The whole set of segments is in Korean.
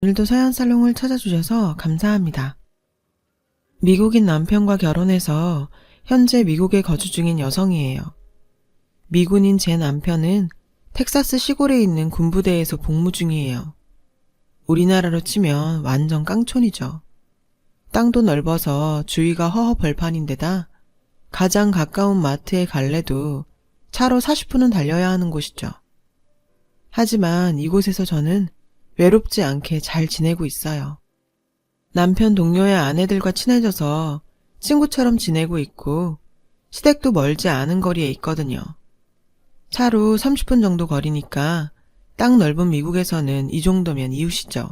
오늘도 서연살롱을 찾아주셔서 감사합니다. 미국인 남편과 결혼해서 현재 미국에 거주 중인 여성이에요. 미군인 제 남편은 텍사스 시골에 있는 군부대에서 복무 중이에요. 우리나라로 치면 완전 깡촌이죠. 땅도 넓어서 주위가 허허벌판인데다 가장 가까운 마트에 갈래도 차로 40분은 달려야 하는 곳이죠. 하지만 이곳에서 저는 외롭지 않게 잘 지내고 있어요. 남편 동료의 아내들과 친해져서 친구처럼 지내고 있고 시댁도 멀지 않은 거리에 있거든요. 차로 30분 정도 거리니까 땅 넓은 미국에서는 이 정도면 이웃이죠.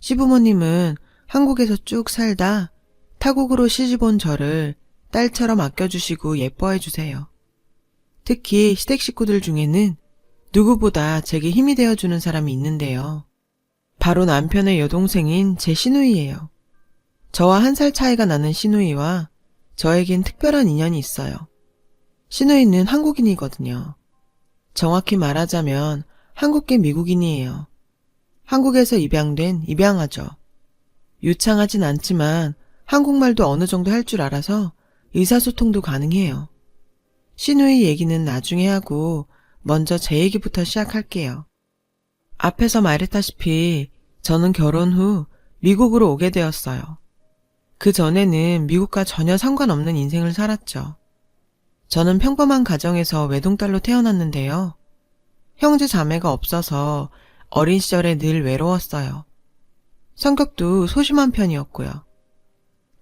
시부모님은 한국에서 쭉 살다 타국으로 시집온 저를 딸처럼 아껴주시고 예뻐해주세요. 특히 시댁 식구들 중에는 누구보다 제게 힘이 되어주는 사람이 있는데요. 바로 남편의 여동생인 제 시누이예요. 저와 1살 차이가 나는 시누이와 저에겐 특별한 인연이 있어요. 시누이는 한국인이거든요. 정확히 말하자면 한국계 미국인이에요. 한국에서 입양된 입양아죠. 유창하진 않지만 한국말도 어느 정도 할 줄 알아서 의사소통도 가능해요. 시누이 얘기는 나중에 하고 먼저 제 얘기부터 시작할게요. 앞에서 말했다시피 저는 결혼 후 미국으로 오게 되었어요. 그 전에는 미국과 전혀 상관없는 인생을 살았죠. 저는 평범한 가정에서 외동딸로 태어났는데요. 형제 자매가 없어서 어린 시절에 늘 외로웠어요. 성격도 소심한 편이었고요.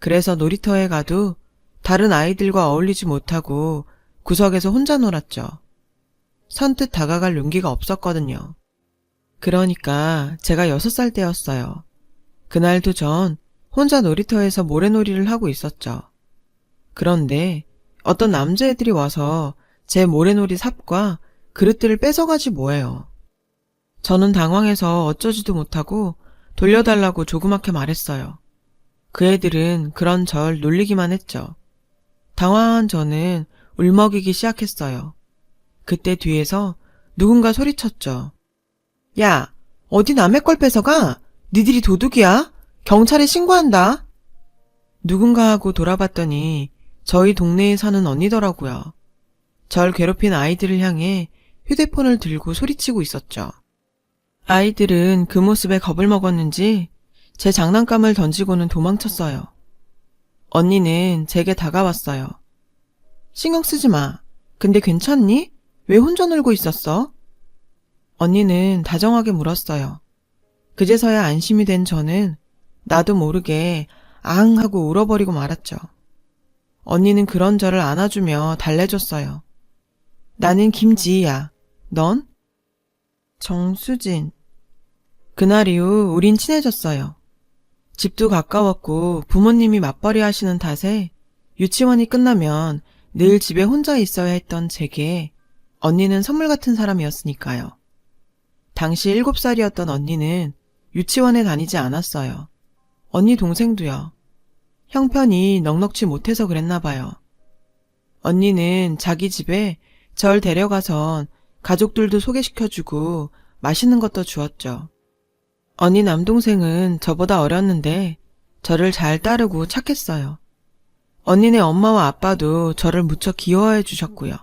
그래서 놀이터에 가도 다른 아이들과 어울리지 못하고 구석에서 혼자 놀았죠. 선뜻 다가갈 용기가 없었거든요. 그러니까 제가 6살 때였어요. 그날도 전 혼자 놀이터에서 모래놀이를 하고 있었죠. 그런데 어떤 남자애들이 와서 제 모래놀이 삽과 그릇들을 뺏어가지 뭐예요. 저는 당황해서 어쩌지도 못하고 돌려달라고 조그맣게 말했어요. 그 애들은 그런 절 놀리기만 했죠. 당황한 저는 울먹이기 시작했어요. 그때 뒤에서 누군가 소리쳤죠. 야, 어디 남의 걸 뺏어가? 니들이 도둑이야? 경찰에 신고한다. 누군가 하고 돌아봤더니 저희 동네에 사는 언니더라고요. 절 괴롭힌 아이들을 향해 휴대폰을 들고 소리치고 있었죠. 아이들은 그 모습에 겁을 먹었는지 제 장난감을 던지고는 도망쳤어요. 언니는 제게 다가왔어요. 신경 쓰지 마. 근데 괜찮니? 왜 혼자 놀고 있었어? 언니는 다정하게 물었어요. 그제서야 안심이 된 저는 나도 모르게 앙 하고 울어버리고 말았죠. 언니는 그런 저를 안아주며 달래줬어요. 나는 김지희야. 넌? 정수진. 그날 이후 우린 친해졌어요. 집도 가까웠고 부모님이 맞벌이 하시는 탓에 유치원이 끝나면 늘 집에 혼자 있어야 했던 제게 언니는 선물 같은 사람이었으니까요. 당시 7살이었던 언니는 유치원에 다니지 않았어요. 언니 동생도요. 형편이 넉넉지 못해서 그랬나 봐요. 언니는 자기 집에 절 데려가선 가족들도 소개시켜주고 맛있는 것도 주었죠. 언니 남동생은 저보다 어렸는데 저를 잘 따르고 착했어요. 언니네 엄마와 아빠도 저를 무척 귀여워해 주셨고요.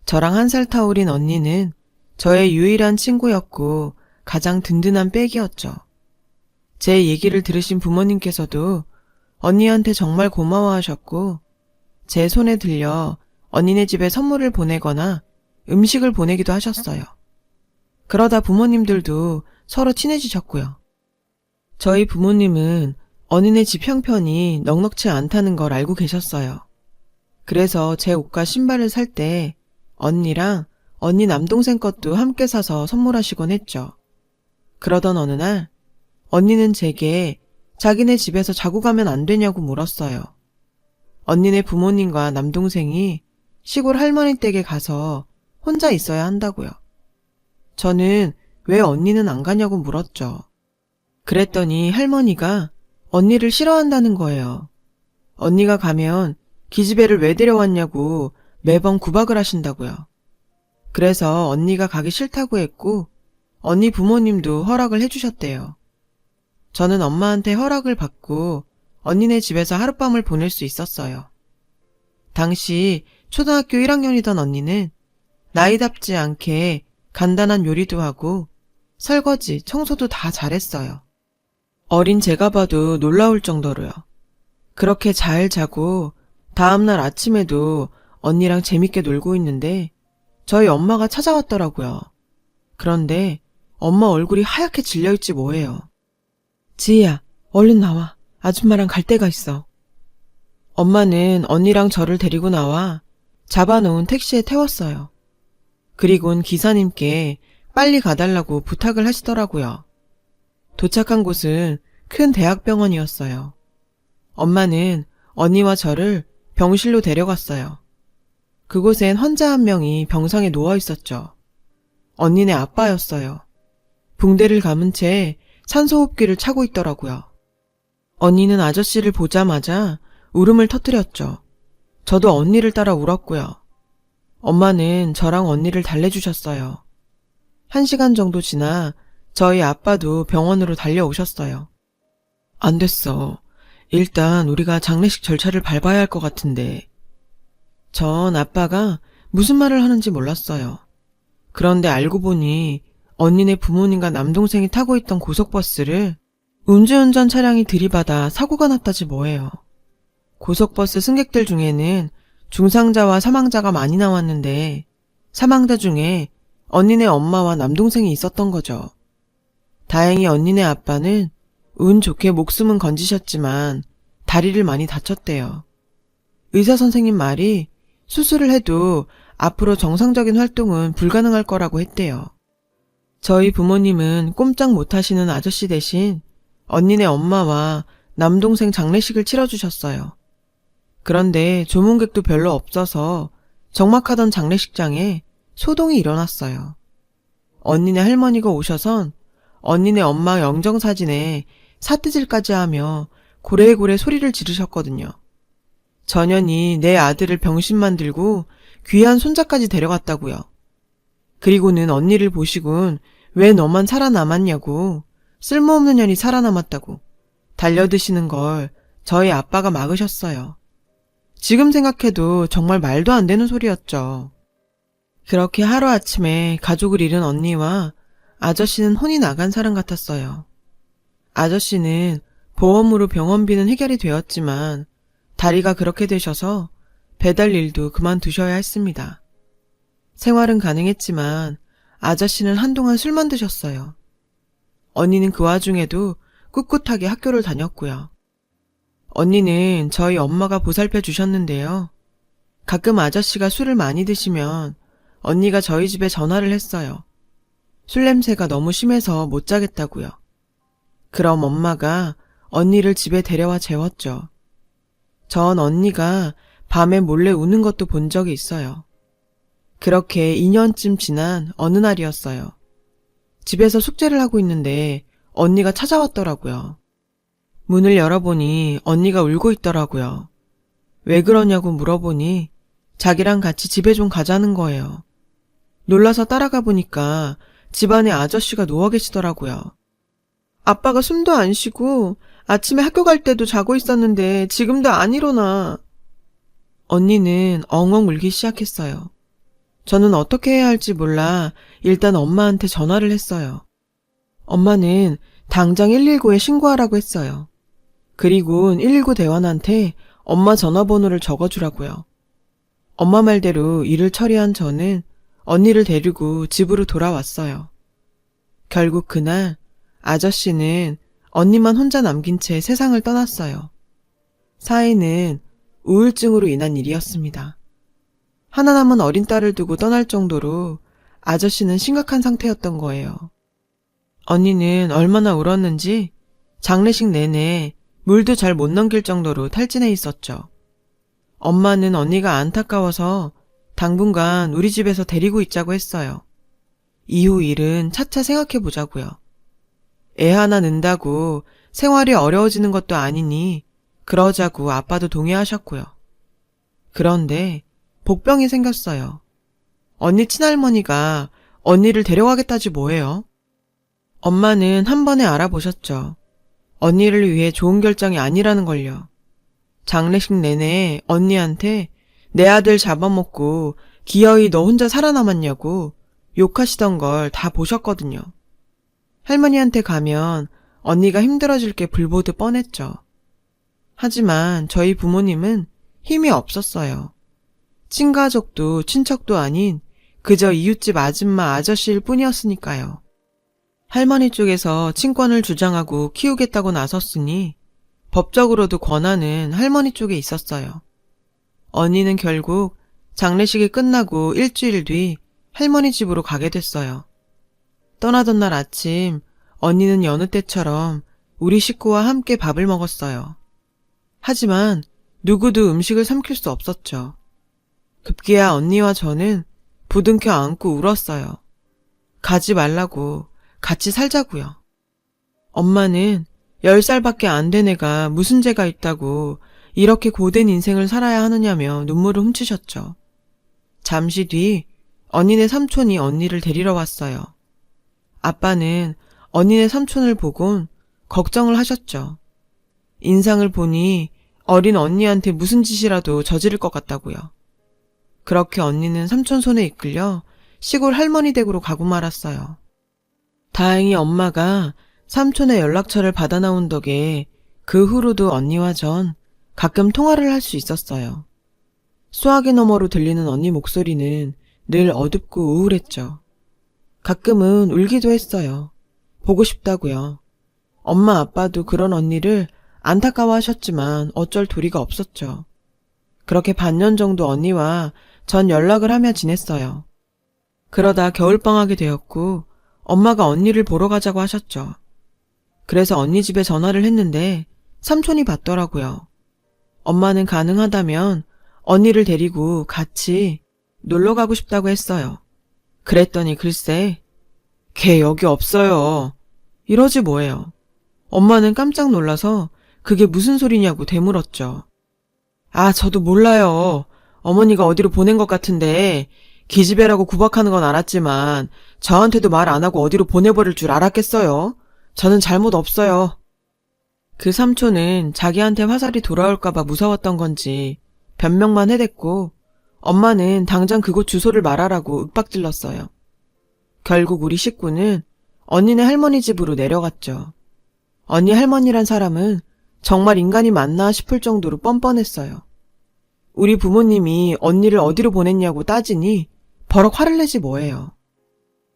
저랑 1살 터울인 언니는 저의 유일한 친구였고 가장 든든한 백이었죠. 제 얘기를 들으신 부모님께서도 언니한테 정말 고마워하셨고 제 손에 들려 언니네 집에 선물을 보내거나 음식을 보내기도 하셨어요. 그러다 부모님들도 서로 친해지셨고요. 저희 부모님은 언니네 집 형편이 넉넉지 않다는 걸 알고 계셨어요. 그래서 제 옷과 신발을 살 때 언니랑 언니 남동생 것도 함께 사서 선물하시곤 했죠. 그러던 어느 날 언니는 제게 자기네 집에서 자고 가면 안 되냐고 물었어요. 언니네 부모님과 남동생이 시골 할머니 댁에 가서 혼자 있어야 한다고요. 저는 왜 언니는 안 가냐고 물었죠. 그랬더니 할머니가 언니를 싫어한다는 거예요. 언니가 가면 기집애를 왜 데려왔냐고 매번 구박을 하신다고요. 그래서 언니가 가기 싫다고 했고 언니 부모님도 허락을 해주셨대요. 저는 엄마한테 허락을 받고 언니네 집에서 하룻밤을 보낼 수 있었어요. 당시 초등학교 1학년이던 언니는 나이답지 않게 간단한 요리도 하고 설거지, 청소도 다 잘했어요. 어린 제가 봐도 놀라울 정도로요. 그렇게 잘 자고 다음날 아침에도 언니랑 재밌게 놀고 있는데 저희 엄마가 찾아왔더라고요. 그런데 엄마 얼굴이 하얗게 질려있지 뭐예요. 지희야, 얼른 나와. 아줌마랑 갈 데가 있어. 엄마는 언니랑 저를 데리고 나와 잡아놓은 택시에 태웠어요. 그리곤 기사님께 빨리 가달라고 부탁을 하시더라고요. 도착한 곳은 큰 대학병원이었어요. 엄마는 언니와 저를 병실로 데려갔어요. 그곳엔 환자 한 명이 병상에 누워 있었죠. 언니네 아빠였어요. 붕대를 감은 채 산소호흡기를 차고 있더라고요. 언니는 아저씨를 보자마자 울음을 터뜨렸죠. 저도 언니를 따라 울었고요. 엄마는 저랑 언니를 달래주셨어요. 1시간 정도 지나 저희 아빠도 병원으로 달려오셨어요. 안 됐어. 일단 우리가 장례식 절차를 밟아야 할 것 같은데. 전 아빠가 무슨 말을 하는지 몰랐어요. 그런데 알고 보니 언니네 부모님과 남동생이 타고 있던 고속버스를 음주운전 차량이 들이받아 사고가 났다지 뭐예요. 고속버스 승객들 중에는 중상자와 사망자가 많이 나왔는데 사망자 중에 언니네 엄마와 남동생이 있었던 거죠. 다행히 언니네 아빠는 운 좋게 목숨은 건지셨지만 다리를 많이 다쳤대요. 의사 선생님 말이 수술을 해도 앞으로 정상적인 활동은 불가능할 거라고 했대요. 저희 부모님은 꼼짝 못하시는 아저씨 대신 언니네 엄마와 남동생 장례식을 치러주셨어요. 그런데 조문객도 별로 없어서 적막하던 장례식장에 소동이 일어났어요. 언니네 할머니가 오셔선 언니네 엄마 영정사진에 사태질까지 하며 고래고래 소리를 지르셨거든요. 전현이 내 아들을 병신 만들고 귀한 손자까지 데려갔다고요. 그리고는 언니를 보시곤 왜 너만 살아남았냐고, 쓸모없는 년이 살아남았다고 달려드시는 걸 저희 아빠가 막으셨어요. 지금 생각해도 정말 말도 안 되는 소리였죠. 그렇게 하루아침에 가족을 잃은 언니와 아저씨는 혼이 나간 사람 같았어요. 아저씨는 보험으로 병원비는 해결이 되었지만 다리가 그렇게 되셔서 배달 일도 그만두셔야 했습니다. 생활은 가능했지만 아저씨는 한동안 술만 드셨어요. 언니는 그 와중에도 꿋꿋하게 학교를 다녔고요. 언니는 저희 엄마가 보살펴 주셨는데요. 가끔 아저씨가 술을 많이 드시면 언니가 저희 집에 전화를 했어요. 술 냄새가 너무 심해서 못 자겠다고요. 그럼 엄마가 언니를 집에 데려와 재웠죠. 전 언니가 밤에 몰래 우는 것도 본 적이 있어요. 그렇게 2년쯤 지난 어느 날이었어요. 집에서 숙제를 하고 있는데 언니가 찾아왔더라고요. 문을 열어보니 언니가 울고 있더라고요. 왜 그러냐고 물어보니 자기랑 같이 집에 좀 가자는 거예요. 놀라서 따라가 보니까 집안에 아저씨가 누워 계시더라고요. 아빠가 숨도 안 쉬고 아침에 학교 갈 때도 자고 있었는데 지금도 안 일어나. 언니는 엉엉 울기 시작했어요. 저는 어떻게 해야 할지 몰라 일단 엄마한테 전화를 했어요. 엄마는 당장 119에 신고하라고 했어요. 그리고 119 대원한테 엄마 전화번호를 적어주라고요. 엄마 말대로 일을 처리한 저는 언니를 데리고 집으로 돌아왔어요. 결국 그날 아저씨는 언니만 혼자 남긴 채 세상을 떠났어요. 사인은 우울증으로 인한 일이었습니다. 하나 남은 어린 딸을 두고 떠날 정도로 아저씨는 심각한 상태였던 거예요. 언니는 얼마나 울었는지 장례식 내내 물도 잘 못 넘길 정도로 탈진해 있었죠. 엄마는 언니가 안타까워서 당분간 우리 집에서 데리고 있자고 했어요. 이후 일은 차차 생각해 보자고요. 애 하나 낳는다고 생활이 어려워지는 것도 아니니 그러자고 아빠도 동의하셨고요. 그런데 복병이 생겼어요. 언니 친할머니가 언니를 데려가겠다지 뭐예요? 엄마는 한 번에 알아보셨죠. 언니를 위해 좋은 결정이 아니라는 걸요. 장례식 내내 언니한테 내 아들 잡아먹고 기어이 너 혼자 살아남았냐고 욕하시던 걸 다 보셨거든요. 할머니한테 가면 언니가 힘들어질 게 불보듯 뻔했죠. 하지만 저희 부모님은 힘이 없었어요. 친가족도 친척도 아닌 그저 이웃집 아줌마 아저씨일 뿐이었으니까요. 할머니 쪽에서 친권을 주장하고 키우겠다고 나섰으니 법적으로도 권한은 할머니 쪽에 있었어요. 언니는 결국 장례식이 끝나고 일주일 뒤 할머니 집으로 가게 됐어요. 떠나던 날 아침 언니는 여느 때처럼 우리 식구와 함께 밥을 먹었어요. 하지만 누구도 음식을 삼킬 수 없었죠. 급기야 언니와 저는 부둥켜 안고 울었어요. 가지 말라고, 같이 살자고요. 엄마는 10살밖에 안 된 애가 무슨 죄가 있다고 이렇게 고된 인생을 살아야 하느냐며 눈물을 훔치셨죠. 잠시 뒤 언니네 삼촌이 언니를 데리러 왔어요. 아빠는 언니네 삼촌을 보곤 걱정을 하셨죠. 인상을 보니 어린 언니한테 무슨 짓이라도 저지를 것 같다고요. 그렇게 언니는 삼촌 손에 이끌려 시골 할머니 댁으로 가고 말았어요. 다행히 엄마가 삼촌의 연락처를 받아 나온 덕에 그 후로도 언니와 전 가끔 통화를 할 수 있었어요. 수화기 너머로 들리는 언니 목소리는 늘 어둡고 우울했죠. 가끔은 울기도 했어요. 보고 싶다고요. 엄마 아빠도 그런 언니를 안타까워하셨지만 어쩔 도리가 없었죠. 그렇게 반년 정도 언니와 전 연락을 하며 지냈어요. 그러다 겨울방학이 되었고 엄마가 언니를 보러 가자고 하셨죠. 그래서 언니 집에 전화를 했는데 삼촌이 받더라고요. 엄마는 가능하다면 언니를 데리고 같이 놀러 가고 싶다고 했어요. 그랬더니 글쎄, 걔 여기 없어요. 이러지 뭐예요. 엄마는 깜짝 놀라서 그게 무슨 소리냐고 되물었죠. 아, 저도 몰라요. 어머니가 어디로 보낸 것 같은데 기집애라고 구박하는 건 알았지만 저한테도 말 안 하고 어디로 보내버릴 줄 알았겠어요. 저는 잘못 없어요. 그 삼촌은 자기한테 화살이 돌아올까봐 무서웠던 건지 변명만 해댔고 엄마는 당장 그곳 주소를 말하라고 윽박질렀어요. 결국 우리 식구는 언니네 할머니 집으로 내려갔죠. 언니 할머니란 사람은 정말 인간이 맞나 싶을 정도로 뻔뻔했어요. 우리 부모님이 언니를 어디로 보냈냐고 따지니 버럭 화를 내지 뭐예요.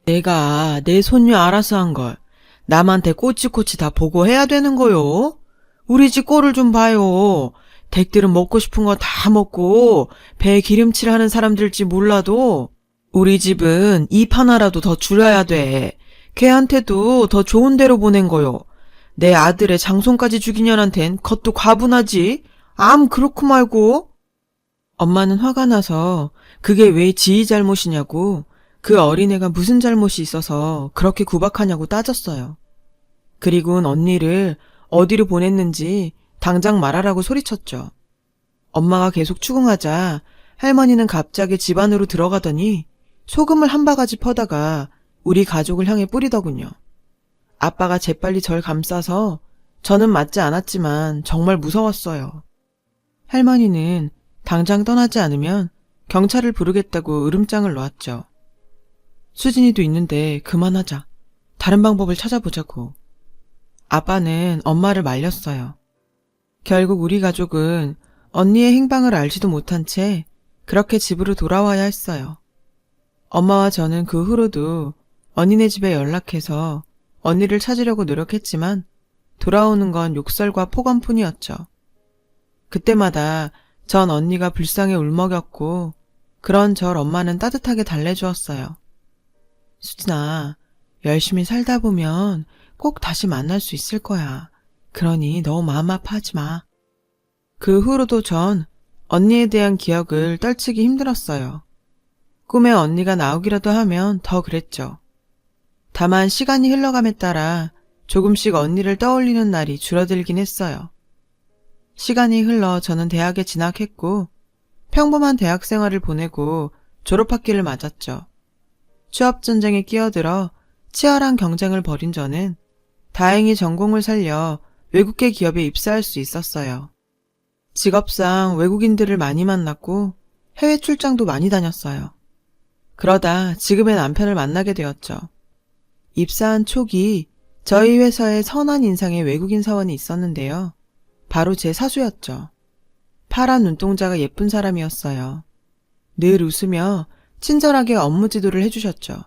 내가 내 손녀 알아서 한 걸 남한테 꼬치꼬치 다 보고해야 되는 거요? 우리 집 꼴을 좀 봐요. 댁들은 먹고 싶은 거 다 먹고 배에 기름칠 하는 사람들일지 몰라도 우리 집은 입 하나라도 더 줄여야 돼. 걔한테도 더 좋은 데로 보낸 거요. 내 아들의 장손까지 죽인 년한텐 겉도 과분하지. 암 그렇고 말고. 엄마는 화가 나서 그게 왜 지희 잘못이냐고 그 어린애가 무슨 잘못이 있어서 그렇게 구박하냐고 따졌어요. 그리고는 언니를 어디로 보냈는지 당장 말하라고 소리쳤죠. 엄마가 계속 추궁하자 할머니는 갑자기 집 안으로 들어가더니 소금을 한 바가지 퍼다가 우리 가족을 향해 뿌리더군요. 아빠가 재빨리 절 감싸서 저는 맞지 않았지만 정말 무서웠어요. 할머니는 당장 떠나지 않으면 경찰을 부르겠다고 으름장을 놓았죠. 수진이도 있는데 그만하자. 다른 방법을 찾아보자고. 아빠는 엄마를 말렸어요. 결국 우리 가족은 언니의 행방을 알지도 못한 채 그렇게 집으로 돌아와야 했어요. 엄마와 저는 그 후로도 언니네 집에 연락해서 언니를 찾으려고 노력했지만 돌아오는 건 욕설과 폭언뿐이었죠. 그때마다 전 언니가 불쌍해 울먹였고 그런절 엄마는 따뜻하게 달래주었어요. 수진아, 열심히 살다 보면 꼭 다시 만날 수 있을 거야. 그러니 너무 마음 아파하지 마. 그 후로도 전 언니에 대한 기억을 떨치기 힘들었어요. 꿈에 언니가 나오기라도 하면 더 그랬죠. 다만 시간이 흘러감에 따라 조금씩 언니를 떠올리는 날이 줄어들긴 했어요. 시간이 흘러 저는 대학에 진학했고 평범한 대학 생활을 보내고 졸업학기를 맞았죠. 취업전쟁에 끼어들어 치열한 경쟁을 벌인 저는 다행히 전공을 살려 외국계 기업에 입사할 수 있었어요. 직업상 외국인들을 많이 만났고 해외 출장도 많이 다녔어요. 그러다 지금의 남편을 만나게 되었죠. 입사한 초기 저희 회사에 선한 인상의 외국인 사원이 있었는데요. 바로 제 사수였죠. 파란 눈동자가 예쁜 사람이었어요. 늘 웃으며 친절하게 업무 지도를 해주셨죠.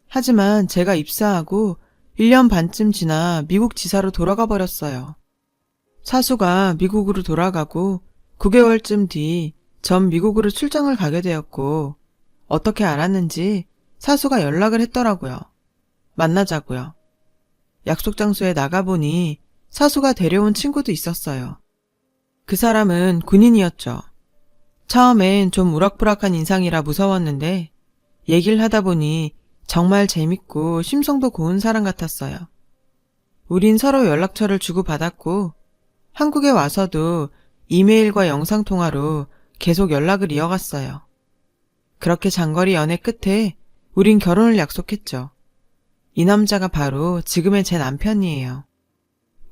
하지만 제가 입사하고 1년 반쯤 지나 미국 지사로 돌아가 버렸어요. 사수가 미국으로 돌아가고 9개월쯤 뒤 전 미국으로 출장을 가게 되었고 어떻게 알았는지 사수가 연락을 했더라고요. 만나자고요. 약속 장소에 나가보니 사수가 데려온 친구도 있었어요. 그 사람은 군인이었죠. 처음엔 좀 우락부락한 인상이라 무서웠는데 얘기를 하다 보니 정말 재밌고 심성도 고운 사람 같았어요. 우린 서로 연락처를 주고받았고 한국에 와서도 이메일과 영상통화로 계속 연락을 이어갔어요. 그렇게 장거리 연애 끝에 우린 결혼을 약속했죠. 이 남자가 바로 지금의 제 남편이에요.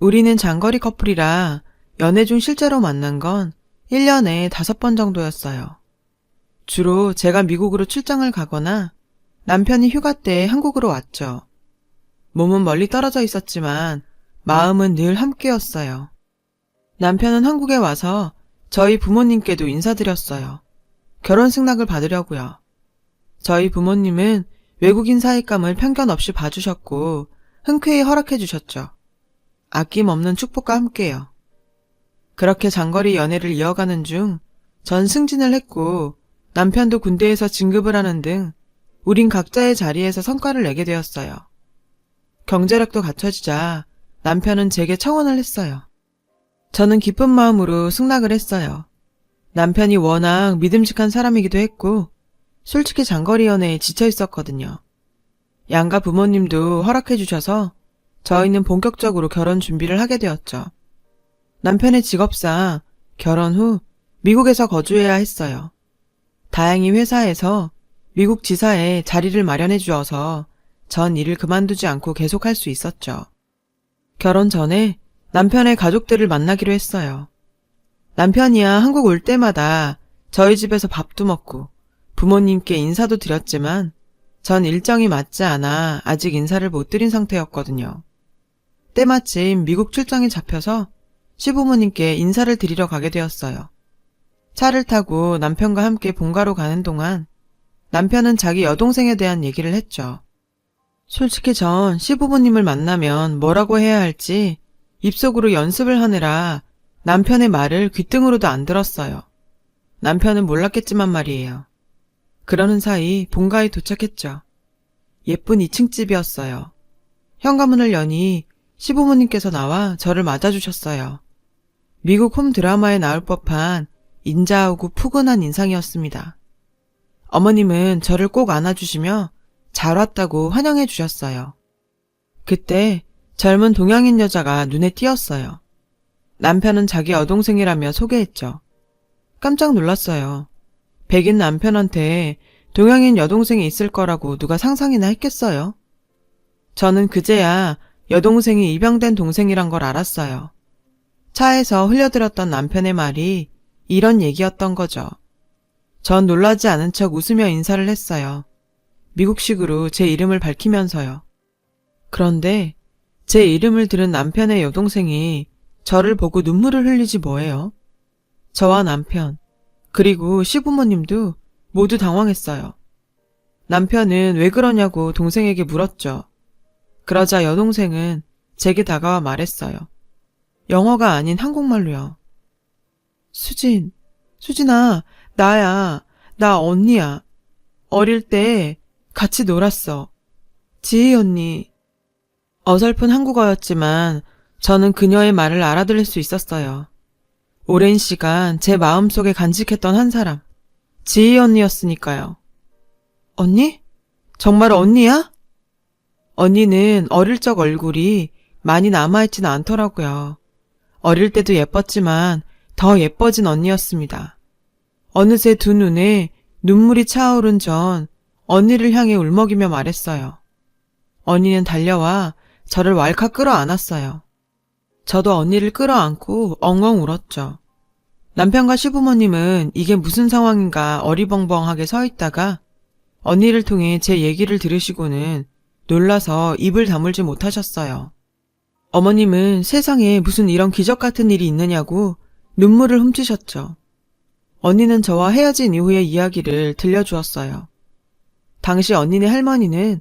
우리는 장거리 커플이라 연애 중 실제로 만난 건 1년에 5번 정도였어요. 주로 제가 미국으로 출장을 가거나 남편이 휴가 때 한국으로 왔죠. 몸은 멀리 떨어져 있었지만 마음은 늘 함께였어요. 남편은 한국에 와서 저희 부모님께도 인사드렸어요. 결혼 승낙을 받으려고요. 저희 부모님은 외국인 사익감을 편견 없이 봐주셨고 흔쾌히 허락해 주셨죠. 아낌없는 축복과 함께요. 그렇게 장거리 연애를 이어가는 중 전 승진을 했고 남편도 군대에서 진급을 하는 등 우린 각자의 자리에서 성과를 내게 되었어요. 경제력도 갖춰지자 남편은 제게 청혼을 했어요. 저는 기쁜 마음으로 승낙을 했어요. 남편이 워낙 믿음직한 사람이기도 했고 솔직히 장거리 연애에 지쳐 있었거든요. 양가 부모님도 허락해 주셔서 저희는 본격적으로 결혼 준비를 하게 되었죠. 남편의 직업상 결혼 후 미국에서 거주해야 했어요. 다행히 회사에서 미국 지사에 자리를 마련해 주어서 전 일을 그만두지 않고 계속할 수 있었죠. 결혼 전에 남편의 가족들을 만나기로 했어요. 남편이야 한국 올 때마다 저희 집에서 밥도 먹고 부모님께 인사도 드렸지만 전 일정이 맞지 않아 아직 인사를 못 드린 상태였거든요. 때마침 미국 출장이 잡혀서 시부모님께 인사를 드리러 가게 되었어요. 차를 타고 남편과 함께 본가로 가는 동안 남편은 자기 여동생에 대한 얘기를 했죠. 솔직히 전 시부모님을 만나면 뭐라고 해야 할지 입속으로 연습을 하느라 남편의 말을 귓등으로도 안 들었어요. 남편은 몰랐겠지만 말이에요. 그러는 사이 본가에 도착했죠. 예쁜 2층 집이었어요. 현관문을 여니 시부모님께서 나와 저를 맞아주셨어요. 미국 홈 드라마에 나올 법한 인자하고 푸근한 인상이었습니다. 어머님은 저를 꼭 안아주시며 잘 왔다고 환영해 주셨어요. 그때 젊은 동양인 여자가 눈에 띄었어요. 남편은 자기 여동생이라며 소개했죠. 깜짝 놀랐어요. 백인 남편한테 동양인 여동생이 있을 거라고 누가 상상이나 했겠어요? 저는 그제야 여동생이 입양된 동생이란 걸 알았어요. 차에서 흘려들었던 남편의 말이 이런 얘기였던 거죠. 전 놀라지 않은 척 웃으며 인사를 했어요. 미국식으로 제 이름을 밝히면서요. 그런데 제 이름을 들은 남편의 여동생이 저를 보고 눈물을 흘리지 뭐예요? 저와 남편, 그리고 시부모님도 모두 당황했어요. 남편은 왜 그러냐고 동생에게 물었죠. 그러자 여동생은 제게 다가와 말했어요. 영어가 아닌 한국말로요. 수진아, 나야. 나 언니야. 어릴 때 같이 놀았어. 지희 언니. 어설픈 한국어였지만 저는 그녀의 말을 알아들을 수 있었어요. 오랜 시간 제 마음속에 간직했던 한 사람, 지희 언니였으니까요. 언니? 정말 언니야? 언니는 어릴 적 얼굴이 많이 남아있지는 않더라고요. 어릴 때도 예뻤지만 더 예뻐진 언니였습니다. 어느새 두 눈에 눈물이 차오른 전 언니를 향해 울먹이며 말했어요. 언니는 달려와 저를 왈칵 끌어안았어요. 저도 언니를 끌어안고 엉엉 울었죠. 남편과 시부모님은 이게 무슨 상황인가 어리벙벙하게 서 있다가 언니를 통해 제 얘기를 들으시고는 놀라서 입을 다물지 못하셨어요. 어머님은 세상에 무슨 이런 기적 같은 일이 있느냐고 눈물을 훔치셨죠. 언니는 저와 헤어진 이후의 이야기를 들려주었어요. 당시 언니네 할머니는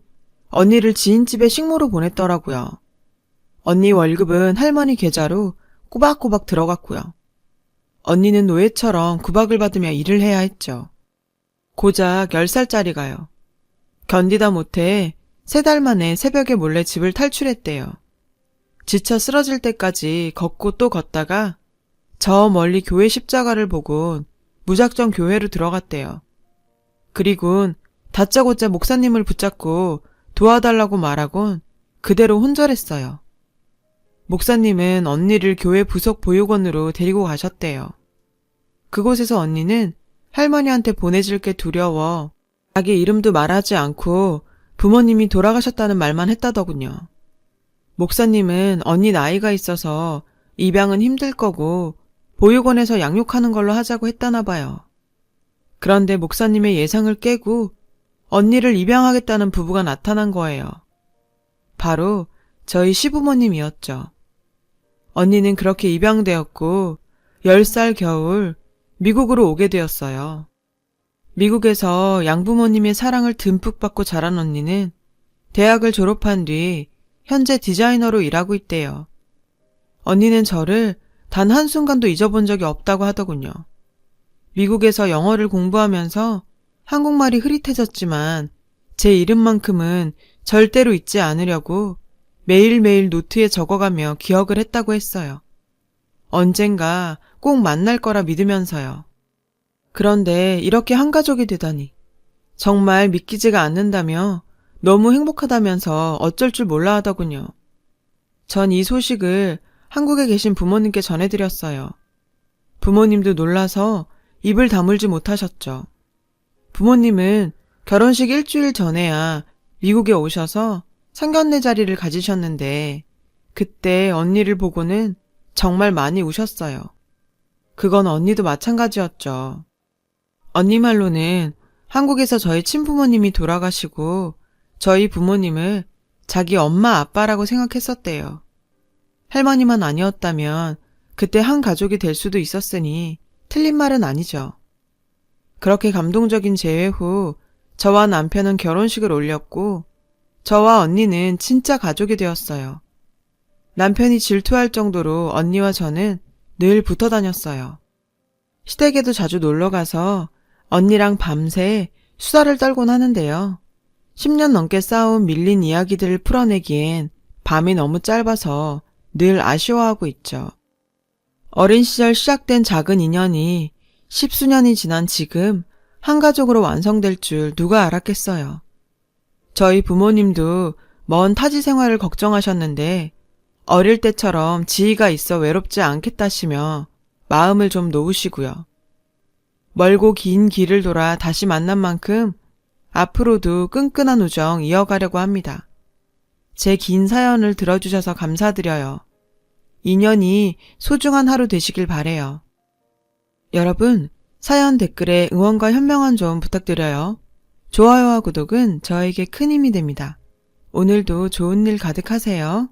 언니를 지인집에 식모로 보냈더라고요. 언니 월급은 할머니 계좌로 꼬박꼬박 들어갔고요. 언니는 노예처럼 구박을 받으며 일을 해야 했죠. 고작 10살짜리가요. 견디다 못해 3달 만에 새벽에 몰래 집을 탈출했대요. 지쳐 쓰러질 때까지 걷고 또 걷다가 저 멀리 교회 십자가를 보곤 무작정 교회로 들어갔대요. 그리곤 다짜고짜 목사님을 붙잡고 도와달라고 말하곤 그대로 혼절했어요. 목사님은 언니를 교회 부속 보육원으로 데리고 가셨대요. 그곳에서 언니는 할머니한테 보내질 게 두려워 자기 이름도 말하지 않고 부모님이 돌아가셨다는 말만 했다더군요. 목사님은 언니 나이가 있어서 입양은 힘들 거고 보육원에서 양육하는 걸로 하자고 했다나 봐요. 그런데 목사님의 예상을 깨고 언니를 입양하겠다는 부부가 나타난 거예요. 바로 저희 시부모님이었죠. 언니는 그렇게 입양되었고 10살 겨울 미국으로 오게 되었어요. 미국에서 양부모님의 사랑을 듬뿍 받고 자란 언니는 대학을 졸업한 뒤 현재 디자이너로 일하고 있대요. 언니는 저를 단 한순간도 잊어본 적이 없다고 하더군요. 미국에서 영어를 공부하면서 한국말이 흐릿해졌지만 제 이름만큼은 절대로 잊지 않으려고 매일매일 노트에 적어가며 기억을 했다고 했어요. 언젠가 꼭 만날 거라 믿으면서요. 그런데 이렇게 한 가족이 되다니 정말 믿기지가 않는다며 너무 행복하다면서 어쩔 줄 몰라 하더군요. 전 이 소식을 한국에 계신 부모님께 전해드렸어요. 부모님도 놀라서 입을 다물지 못하셨죠. 부모님은 결혼식 일주일 전에야 미국에 오셔서 상견례 자리를 가지셨는데 그때 언니를 보고는 정말 많이 우셨어요. 그건 언니도 마찬가지였죠. 언니 말로는 한국에서 저희 친부모님이 돌아가시고 저희 부모님을 자기 엄마 아빠라고 생각했었대요. 할머니만 아니었다면 그때 한 가족이 될 수도 있었으니 틀린 말은 아니죠. 그렇게 감동적인 재회 후 저와 남편은 결혼식을 올렸고 저와 언니는 진짜 가족이 되었어요. 남편이 질투할 정도로 언니와 저는 늘 붙어 다녔어요. 시댁에도 자주 놀러가서 언니랑 밤새 수다를 떨곤 하는데요. 10년 넘게 쌓아온 밀린 이야기들을 풀어내기엔 밤이 너무 짧아서 늘 아쉬워하고 있죠. 어린 시절 시작된 작은 인연이 10수년이 지난 지금 한 가족으로 완성될 줄 누가 알았겠어요. 저희 부모님도 먼 타지 생활을 걱정하셨는데 어릴 때처럼 지희가 있어 외롭지 않겠다시며 마음을 좀 놓으시고요. 멀고 긴 길을 돌아 다시 만난 만큼 앞으로도 끈끈한 우정 이어가려고 합니다. 제 긴 사연을 들어주셔서 감사드려요. 인연이 소중한 하루 되시길 바래요. 여러분, 사연 댓글에 응원과 현명한 조언 부탁드려요. 좋아요와 구독은 저에게 큰 힘이 됩니다. 오늘도 좋은 일 가득하세요.